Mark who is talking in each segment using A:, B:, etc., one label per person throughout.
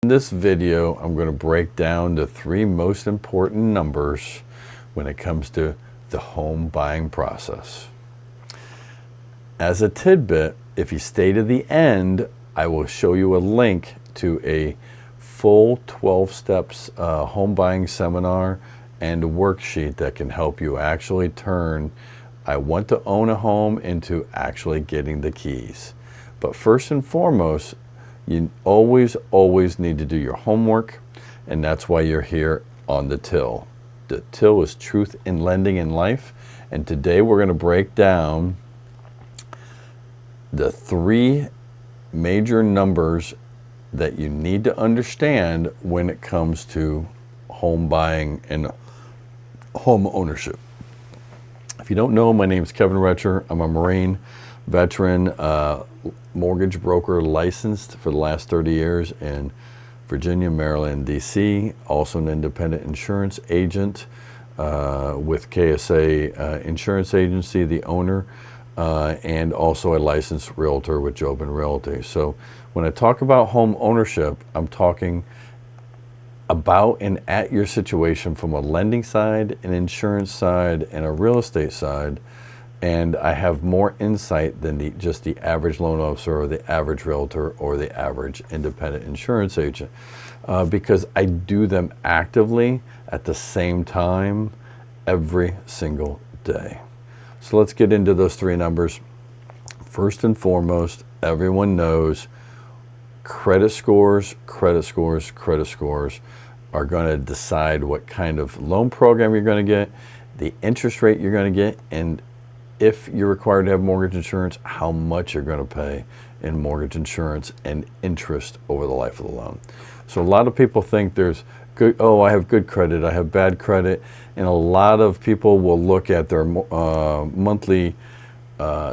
A: In this video, I'm going to break down the 3 most important numbers when it comes to the home buying process. As a tidbit, if you stay to the end, I will show you a link to a full 12 steps home buying seminar and a worksheet that can help you actually turn I want to own a home into actually getting the keys. But first and foremost, you always need to do your homework, and that's why you're here on the till. The till is truth in lending in life, and today we're going to break down the 3 major numbers that you need to understand when it comes to home buying and home ownership. If you don't know, my name is Kevin Retcher. I'm a Marine veteran, mortgage broker licensed for the last 30 years in Virginia, Maryland, DC. Also an independent insurance agent with KSA Insurance Agency, the owner, and also a licensed realtor with Jobin Realty. So when I talk about home ownership, I'm talking about and at your situation from a lending side, an insurance side, and a real estate side. And I have more insight than just the average loan officer or the average realtor or the average independent insurance agent because I do them actively at the same time every single day. So let's get into those 3 numbers. First and foremost, everyone knows credit scores are going to decide what kind of loan program you're going to get, the interest rate you're going to get, and if you're required to have mortgage insurance, how much you're going to pay in mortgage insurance and interest over the life of the loan. So a lot of people think there's good, oh, I have good credit, I have bad credit, and a lot of people will look at their monthly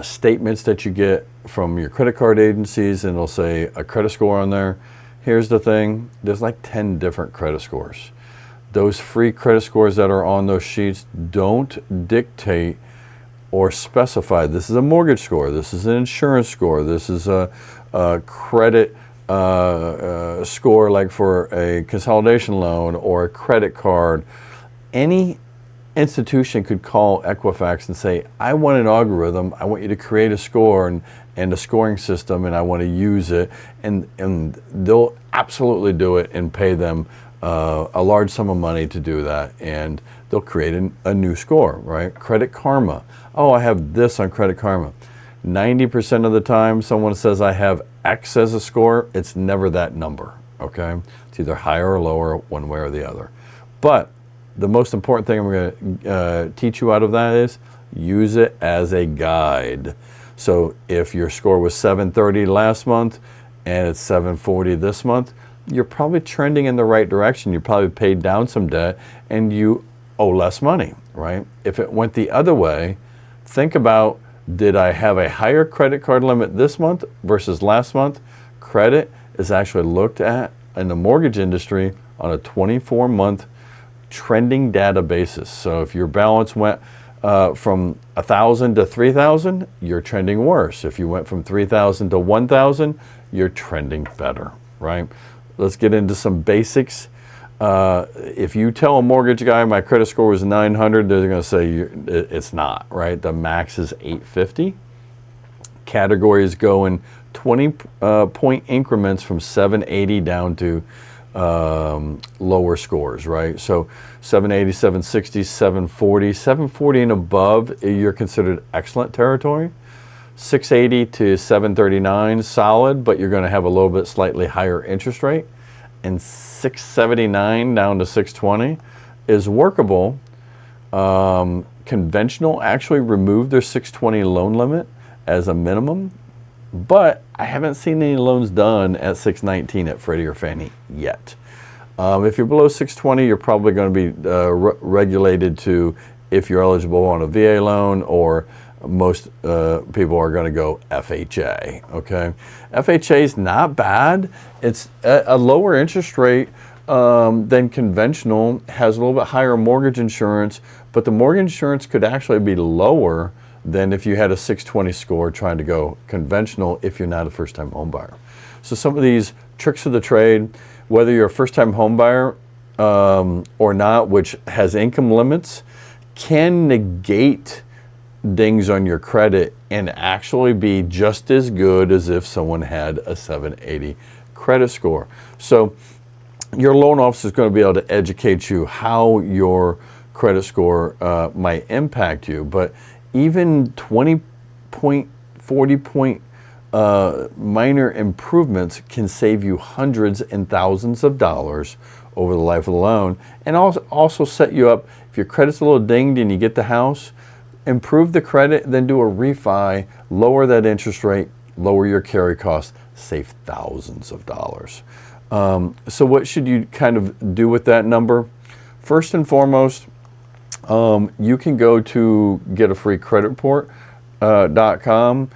A: statements that you get from your credit card agencies, and they'll say a credit score on there. Here's the thing, there's like 10 different credit scores. Those free credit scores that are on those sheets don't dictate or specify this is a mortgage score, this is an insurance score, this is a credit score like for a consolidation loan or a credit card. Any institution could call Equifax and say, I want an algorithm, I want you to create a score and a scoring system, and I want to use it, and they'll absolutely do it and pay them a large sum of money to do that, and they'll create a new score, right? Credit Karma. Oh, I have this on Credit Karma. 90% of the time someone says I have X as a score, it's never that number, okay? It's either higher or lower, one way or the other. But the most important thing I'm going to teach you out of that is use it as a guide. So if your score was 730 last month and it's 740 this month, you're probably trending in the right direction. You probably paid down some debt and you owe less money, right? If it went the other way, think about, did I have a higher credit card limit this month versus last month? Credit is actually looked at in the mortgage industry on a 24-month trending data basis. So if your balance went from 1,000 to 3,000, you're trending worse. If you went from 3,000 to 1,000, you're trending better, right? Let's get into some basics. If you tell a mortgage guy my credit score was 900, they're going to say it's not, right? The max is 850. Categories go in 20-point increments from 780 down to lower scores, right? So 780, 760, 740. 740 and above, you're considered excellent territory. 680 to 739, solid, but you're going to have a little bit slightly higher interest rate. And 679 down to 620 is workable. Conventional actually removed their 620 loan limit as a minimum, but I haven't seen any loans done at 619 at Freddie or Fannie yet. If you're below 620, you're probably going to be regulated to if you're eligible on a VA loan, or most people are going to go FHA, okay? FHA is not bad. It's a lower interest rate than conventional, has a little bit higher mortgage insurance, but the mortgage insurance could actually be lower than if you had a 620 score trying to go conventional if you're not a first-time home buyer. So some of these tricks of the trade, whether you're a first-time home buyer or not, which has income limits, can negate dings on your credit and actually be just as good as if someone had a 780 credit score. So your loan officer is going to be able to educate you how your credit score might impact you. But even 20 point, 40 point minor improvements can save you hundreds and thousands of dollars over the life of the loan, and also set you up, if your credit's a little dinged and you get the house, improve the credit, then do a refi, lower that interest rate, lower your carry costs, save thousands of dollars. So what should you kind of do with that number? First and foremost, you can go to getafreecreditreport.com.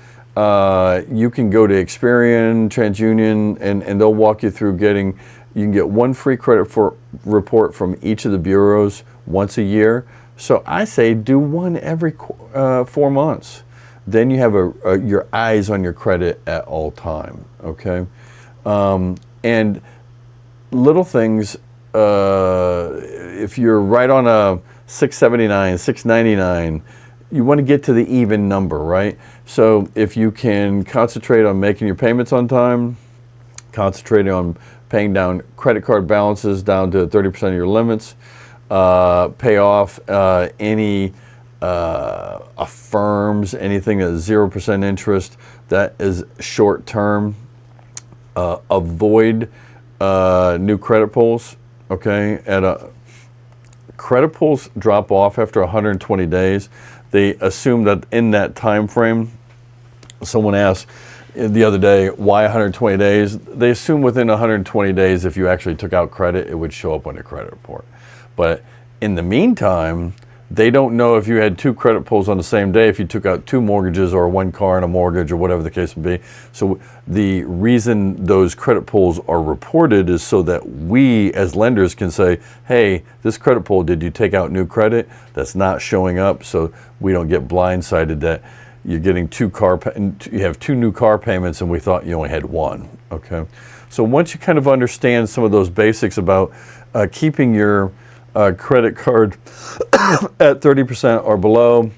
A: You can go to Experian, TransUnion, and they'll walk you through you can get one free credit report from each of the bureaus once a year. So I say do one every 4 months. Then you have your eyes on your credit at all time, okay? And little things, if you're right on a 679, 699, you want to get to the even number, right? So if you can concentrate on making your payments on time, concentrating on paying down credit card balances down to 30% of your limits, pay off any affirms, anything at 0% interest that is short term. Avoid new credit pulls, okay? Credit pulls drop off after 120 days. They assume that in that time frame, someone asked the other day, why 120 days? They assume within 120 days, if you actually took out credit, it would show up on your credit report. But in the meantime, they don't know if you had 2 credit pulls on the same day, if you took out 2 mortgages or 1 car and a mortgage or whatever the case may be. So the reason those credit pulls are reported is so that we as lenders can say, hey, this credit pull, did you take out new credit? That's not showing up, so we don't get blindsided that you're getting you have 2 new car payments and we thought you only had 1, okay? So once you kind of understand some of those basics about keeping your credit card at 30% or below,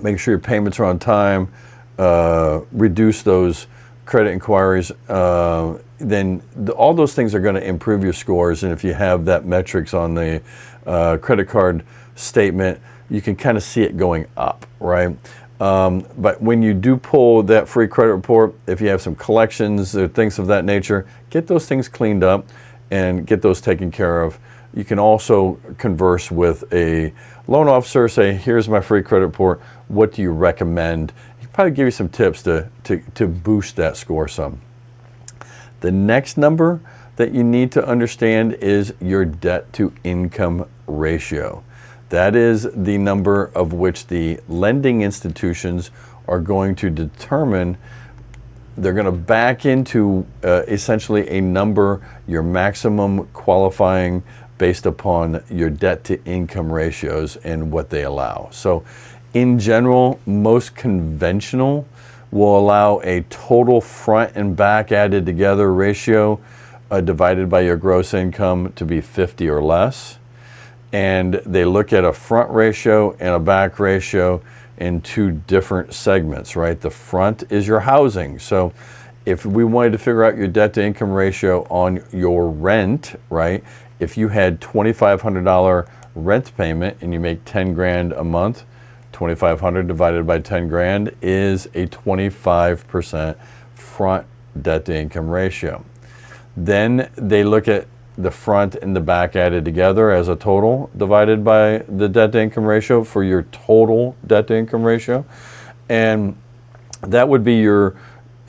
A: make sure your payments are on time, reduce those credit inquiries, then all those things are going to improve your scores. And if you have that metrics on the credit card statement, you can kind of see it going up, right? But when you do pull that free credit report, if you have some collections or things of that nature, get those things cleaned up and get those taken care of. You can also converse with a loan officer, say, here's my free credit report, what do you recommend? He'll probably give you some tips to boost that score some. The next number that you need to understand is your debt to income ratio. That is the number of which the lending institutions are going to determine. They're going to back into essentially a number, your maximum qualifying based upon your debt to income ratios and what they allow. So in general, most conventional will allow a total front and back added together ratio divided by your gross income to be 50 or less. And they look at a front ratio and a back ratio in 2 different segments, right? The front is your housing. So if we wanted to figure out your debt to income ratio on your rent, right? If you had $2,500 rent payment and you make 10 grand a month, 2,500 divided by 10 grand is a 25% front debt to income ratio. Then they look at the front and the back added together as a total divided by the debt to income ratio for your total debt to income ratio. And that would be your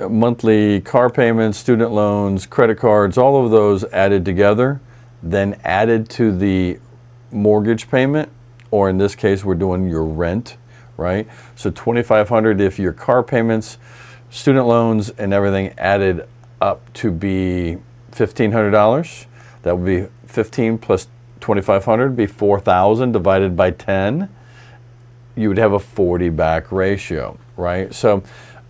A: monthly car payments, student loans, credit cards, all of those added together, then added to the mortgage payment, or in this case, we're doing your rent, right? So $2,500 if your car payments, student loans, and everything added up to be $1,500. That would be 15 plus 2,500 be 4,000 divided by 10. You would have a 40 back ratio, right? So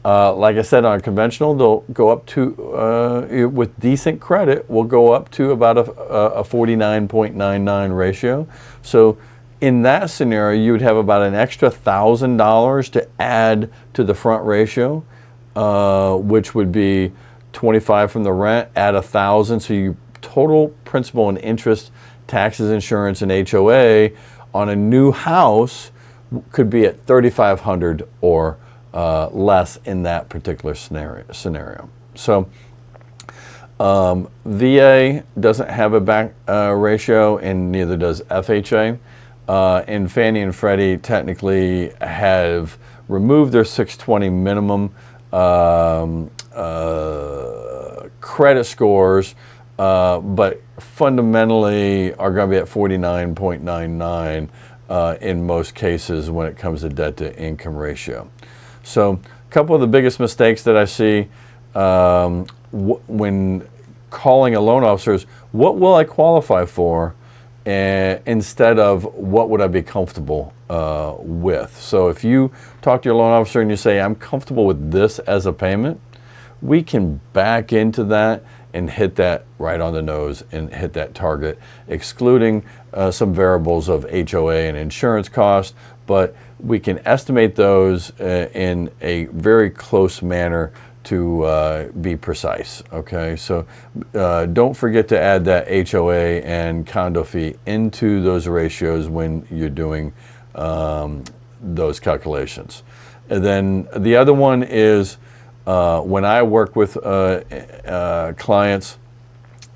A: Like I said, on conventional, they'll go up to, with decent credit, will go up to about a 49.99 ratio. So in that scenario, you would have about an extra $1,000 to add to the front ratio, which would be 25 from the rent, add 1,000. So you total principal and interest, taxes, insurance, and HOA on a new house could be at $3,500 or less in that particular scenario. So VA doesn't have a back ratio, and neither does FHA. And Fannie and Freddie technically have removed their 620 minimum credit scores, but fundamentally are going to be at 49.99 in most cases when it comes to debt to income ratio. So a couple of the biggest mistakes that I see when calling a loan officer is, what will I qualify for, instead of what would I be comfortable with. So if you talk to your loan officer and you say, I'm comfortable with this as a payment, we can back into that and hit that right on the nose and hit that target, excluding some variables of HOA and insurance costs, but we can estimate those in a very close manner to be precise, okay? So don't forget to add that HOA and condo fee into those ratios when you're doing those calculations. And then the other one is, when I work with clients,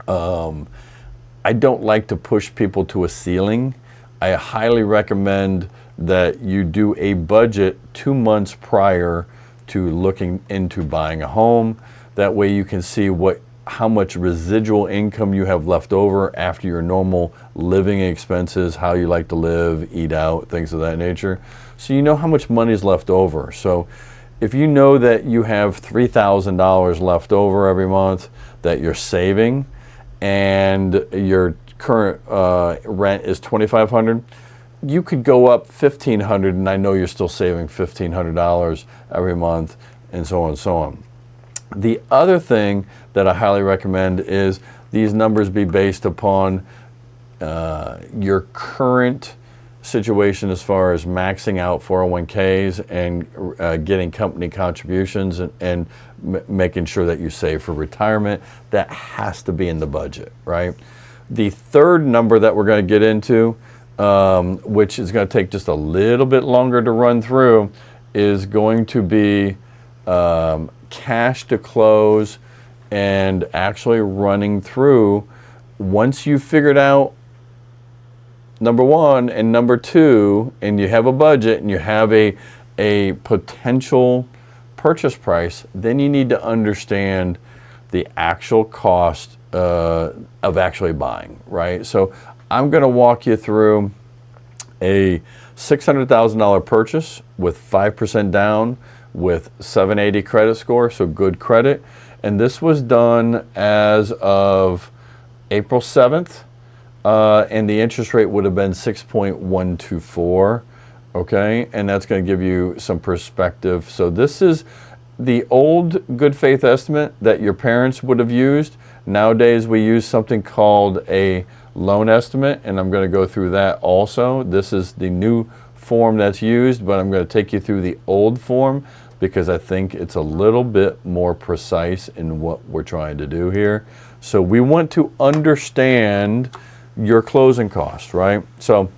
A: I don't like to push people to a ceiling. I highly recommend that you do a budget 2 months prior to looking into buying a home. That way you can see how much residual income you have left over after your normal living expenses, how you like to live, eat out, things of that nature. So you know how much money is left over. So if you know that you have $3,000 left over every month that you're saving, and your current rent is $2,500, you could go up $1,500, and I know you're still saving $1,500 every month, and so on and so on. The other thing that I highly recommend is these numbers be based upon your current situation as far as maxing out 401ks and getting company contributions and making sure that you save for retirement. That has to be in the budget, right? The third number that we're going to get into, which is going to take just a little bit longer to run through, is going to be cash to close and actually running through. Once you've figured out number one and number two, and you have a budget and you have a potential purchase price, then you need to understand the actual cost of actually buying, right? So I'm going to walk you through a $600,000 purchase with 5% down with 780 credit score, so good credit. And this was done as of April 7th. And the interest rate would have been 6.124, okay? And that's going to give you some perspective. So this is the old good faith estimate that your parents would have used. Nowadays we use something called a loan estimate, and I'm going to go through that also. This is the new form that's used, but I'm going to take you through the old form because I think it's a little bit more precise in what we're trying to do here. So we want to understand your closing costs, right? So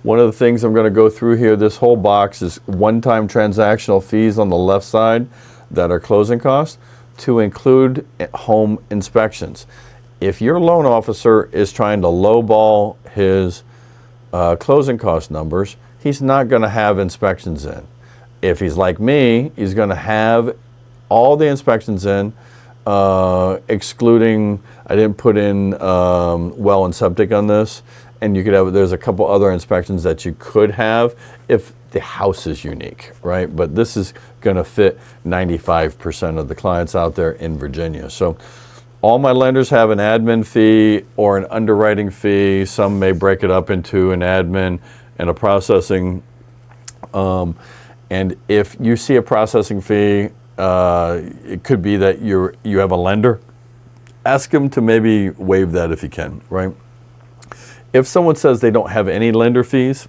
A: one of the things I'm going to go through here, this whole box is one-time transactional fees on the left side that are closing costs, to include home inspections. If your loan officer is trying to lowball his closing cost numbers, he's not going to have inspections in. If he's like me, he's going to have all the inspections in, excluding, I didn't put in well and septic on this, and you could have, there's a couple other inspections that you could have if the house is unique, right? But this is going to fit 95% of the clients out there in Virginia. So all my lenders have an admin fee or an underwriting fee. Some may break it up into an admin and a processing. And if you see a processing fee, it could be that you have a lender. Ask them to maybe waive that if you can, right? If someone says they don't have any lender fees,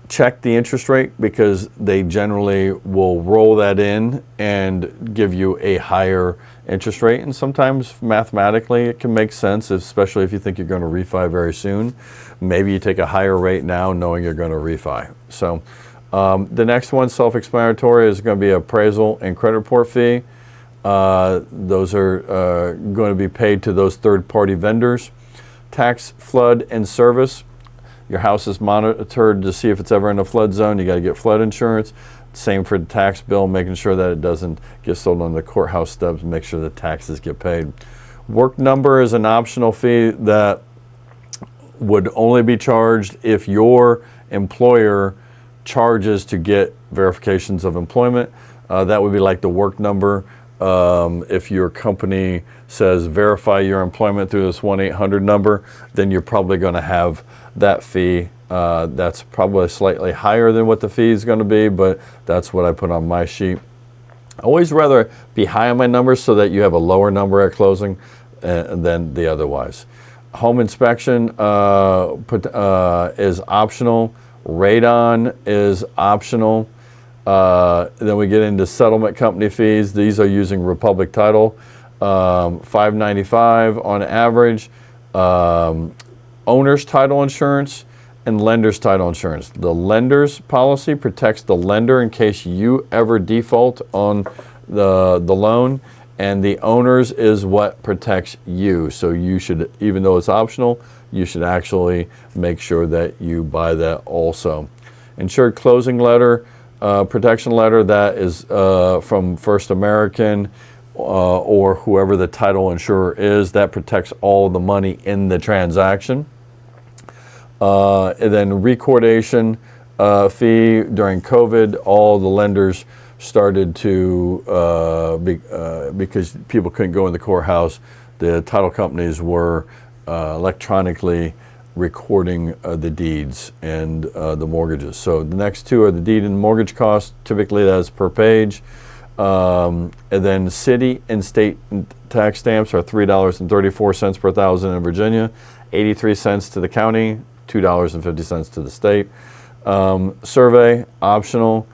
A: check the interest rate, because they generally will roll that in and give you a higher interest rate. And sometimes mathematically it can make sense, especially if you think you're going to refi very soon. Maybe you take a higher rate now knowing you're going to refi. So the next one, self-explanatory, is going to be appraisal and credit report fee. Those are going to be paid to those third-party vendors. Tax, flood, and service. Your house is monitored to see if it's ever in a flood zone. You got to get flood insurance. Same for the tax bill, making sure that it doesn't get sold on the courthouse steps, make sure the taxes get paid. Work number is an optional fee that would only be charged if your employer charges to get verifications of employment. That would be like the work number. If your company says verify your employment through this 1-800 number, then you're probably going to have that fee. That's probably slightly higher than what the fee is going to be, but that's what I put on my sheet. I always rather be high on my numbers so that you have a lower number at closing than the otherwise. Home inspection is optional. Radon is optional. Then we get into settlement company fees. These are using Republic Title, $5.95 on average. Owner's title insurance and lender's title insurance. The lender's policy protects the lender in case you ever default on the loan, and the owner's is what protects you. So you should, even though it's optional, you should actually make sure that you buy that also. Insured closing letter, protection letter, that is from First American or whoever the title insurer is. That protects all the money in the transaction. And then recordation fee. During COVID, all the lenders started to, because people couldn't go in the courthouse, the title companies were electronically recording the deeds and the mortgages. So the next two are the deed and mortgage costs. Typically that's per page. And then city and state tax stamps are $3.34 per thousand in Virginia, 83 cents to the county, $2.50 to the state. Survey, optional.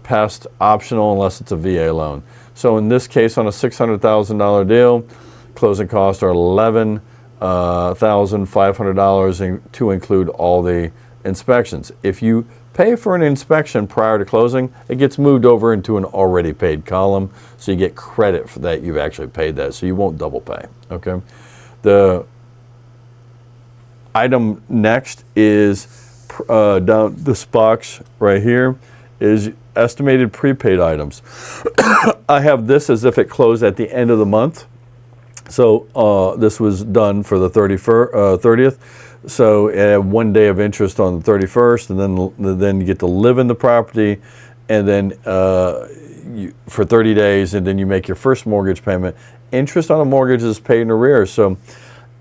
A: Pest, optional unless it's a VA loan. So in this case, on a $600,000 deal, closing costs are $11,500 to include all the inspections. If you pay for an inspection prior to closing, it gets moved over into an already paid column, so you get credit for that. You've actually paid that, so you won't double pay. Okay. The item next is down this box right here is estimated prepaid items. I have this as if it closed at the end of the month. So this was done for the 30th. So it had 1 day of interest on the 31st, and then you get to live in the property, and then for 30 days, and then you make your first mortgage payment. Interest on a mortgage is paid in arrears. So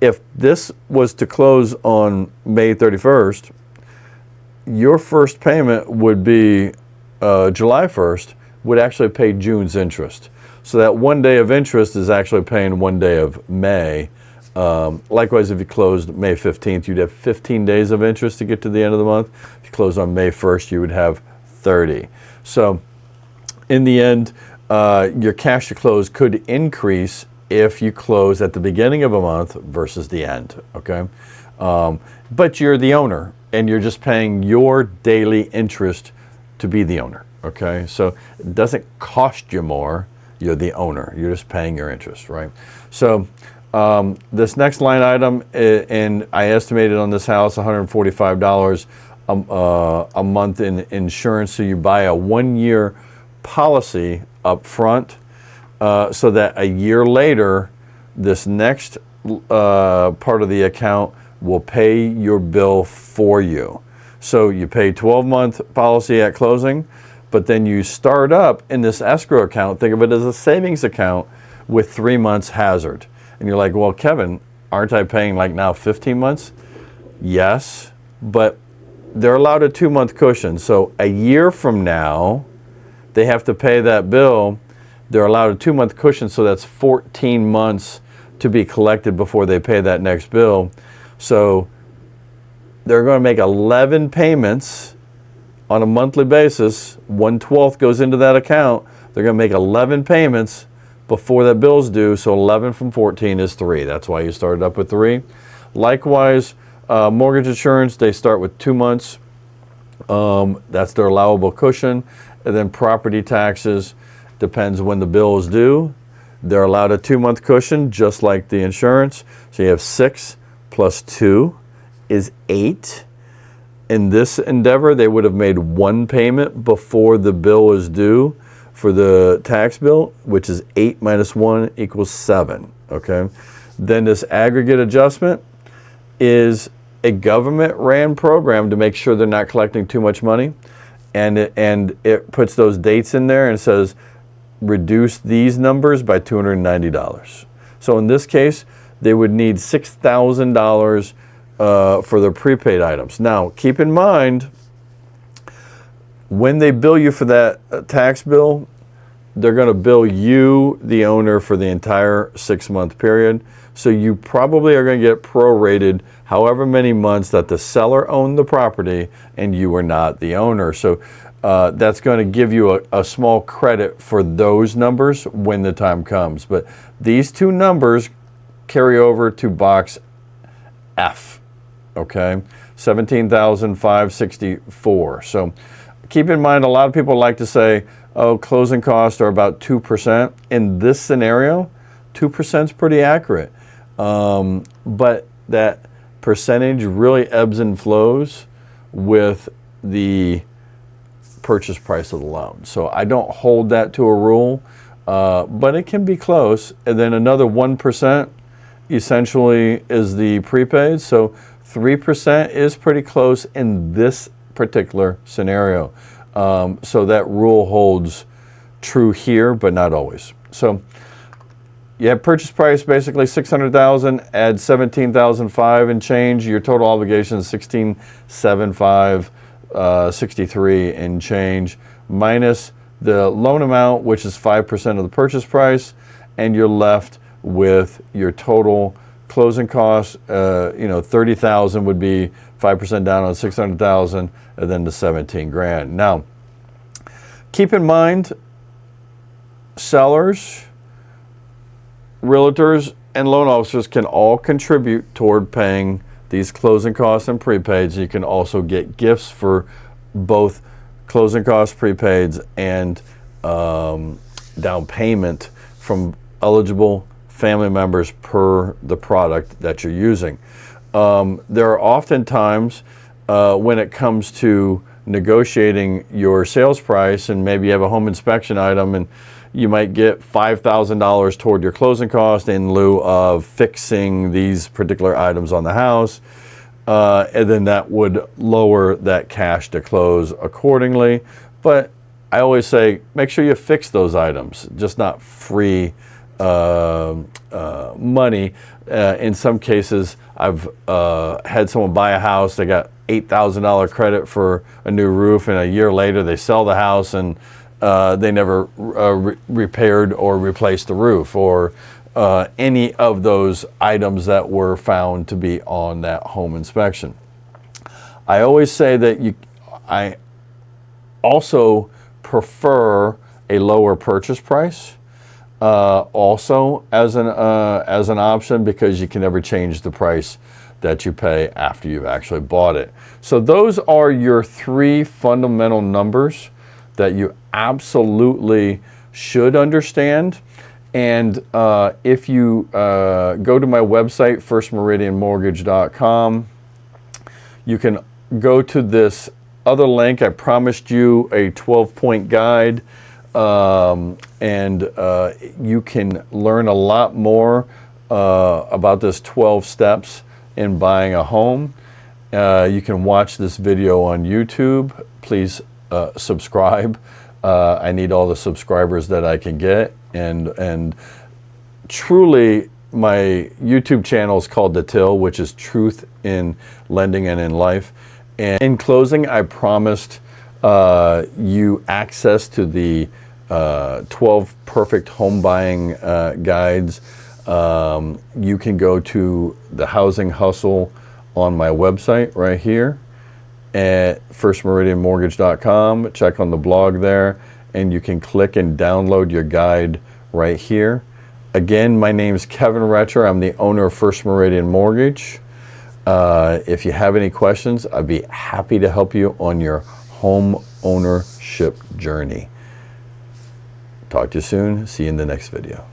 A: if this was to close on May 31st, your first payment would be July 1st, would actually pay June's interest. So that 1 day of interest is actually paying 1 day of May. Likewise, if you closed May 15th, you'd have 15 days of interest to get to the end of the month. If you close on May 1st, you would have 30. So in the end, your cash to close could increase if you close at the beginning of a month versus the end, okay? But you're the owner, and you're just paying your daily interest to be the owner, okay? So it doesn't cost you more. You're the owner. You're just paying your interest, right? So this next line item, and I estimated on this house $145 a month in insurance. So you buy a 1 year policy up front, so that a year later, this next part of the account will pay your bill for you. So you pay 12-month policy at closing, but then you start up in this escrow account. Think of it as a savings account with 3 months hazard. And you're like, well, Kevin, aren't I paying like now 15 months? Yes, but they're allowed a 2-month cushion. So a year from now, they have to pay that bill. They're allowed a 2-month cushion, so that's 14 months to be collected before they pay that next bill. So they're going to make 11 payments on a monthly basis. 1/12 goes into that account. They're going to make 11 payments before that bill's due. So 11 from 14 is 3. That's why you started up with 3. Likewise, mortgage insurance, they start with 2 months. That's their allowable cushion. And then property taxes, depends when the bill is due. They're allowed a 2-month cushion, just like the insurance. So you have 6 plus 2 is 8. In this endeavor, they would have made 1 payment before the bill is due for the tax bill, which is 8 minus 1 equals 7. Okay. Then this aggregate adjustment is a government-ran program to make sure they're not collecting too much money. And it puts those dates in there and says, reduce these numbers by $290. So in this case, they would need $6,000 for their prepaid items. Now, keep in mind, when they bill you for that tax bill, they're going to bill you, the owner, for the entire 6-month period. So you probably are going to get prorated however many months that the seller owned the property and you were not the owner. So that's going to give you a small credit for those numbers when the time comes. But these two numbers carry over to box F, okay? 17,564. So keep in mind, a lot of people like to say, oh, closing costs are about 2%. In this scenario, 2% is pretty accurate. But that percentage really ebbs and flows with the purchase price of the loan. So I don't hold that to a rule, but it can be close. And then another 1% essentially is the prepaid. So 3% is pretty close in this particular scenario. So that rule holds true here, but not always. So you have purchase price basically $600,000, add $17,500 and change. Your total obligation is $16,753 and change, minus the loan amount, which is 5% of the purchase price, and you're left with your total closing costs. $30,000 would be 5% down on $600,000, and then the $17,000. Now, keep in mind, sellers, realtors, and loan officers can all contribute toward paying these closing costs and prepaids. You can also get gifts for both closing costs, prepaids, and down payment from eligible family members per the product that you're using. There are often times when it comes to negotiating your sales price, and maybe you have a home inspection item and you might get $5,000 toward your closing cost in lieu of fixing these particular items on the house. And then that would lower that cash to close accordingly. But I always say, make sure you fix those items, just not free money. In some cases, I've had someone buy a house, they got $8,000 credit for a new roof, and a year later they sell the house and they never repaired or replaced the roof, or any of those items that were found to be on that home inspection. I always say that I also prefer a lower purchase price also as an option, because you can never change the price that you pay after you've actually bought it. So those are your 3 fundamental numbers that you absolutely should understand. And if you go to my website, firstmeridianmortgage.com, you can go to this other link. I promised you a 12-point guide, and you can learn a lot more about this 12 steps in buying a home. You can watch this video on YouTube. Please subscribe. I need all the subscribers that I can get, and truly, my YouTube channel is called The Till, which is Truth in Lending and in Life. And in closing, I promised you access to the 12 perfect home buying guides. You can go to the Housing Hustle on my website right here at firstmeridianmortgage.com. Check on the blog there, and you can click and download your guide right here. Again, my name is Kevin Retcher. I'm the owner of First Meridian Mortgage. If you have any questions, I'd be happy to help you on your home ownership journey. Talk to you soon. See you in the next video.